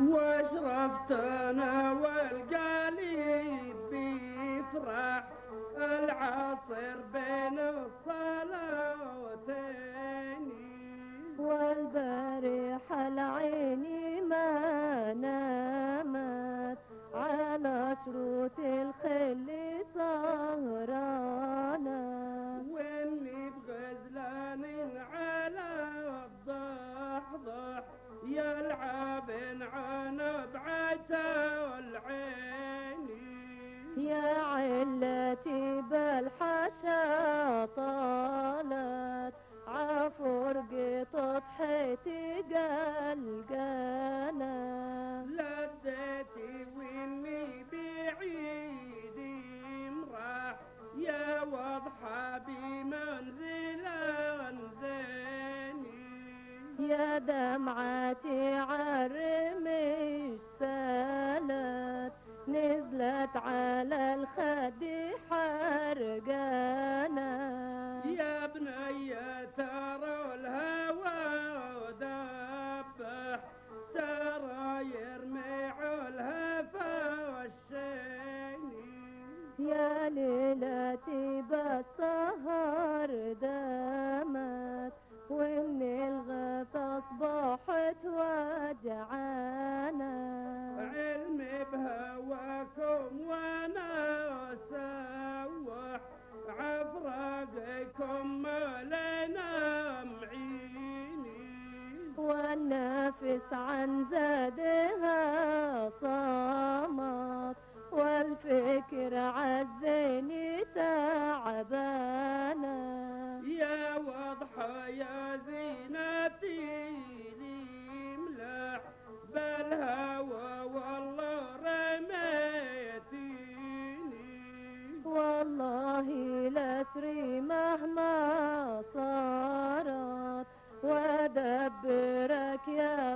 واشرفت انا والقليب بيفرح العصر بين الصلاتين، والبارح العين ما نامت على شروط الخل سهرانا، واللي بغزلان على الضحضح يلعب عنب عسى العين، يا علتي بالحشا طالت عفرقة طحيتي قلقانة، لذتي واللي بعيد امرح يا وضحى بمنزل زيني، يا دمعتي عالرمش سالت نزلت على الخد حرقانة، يا بني ترى الهوى دبح ترى يرمي الهفا الشيني، يا ليلتي بالسهر دامت ومن الغفا صبحت وجعانة، علمي بهواكم وانا سوح عفراقكم لنا معيني، والنفس عن زادها صامت والفكر عالزين تعبانة، يا وضحى يا زينتي لي ملح بالهوى والله رميتيني، والله لسري مهما صارت وادبرك يا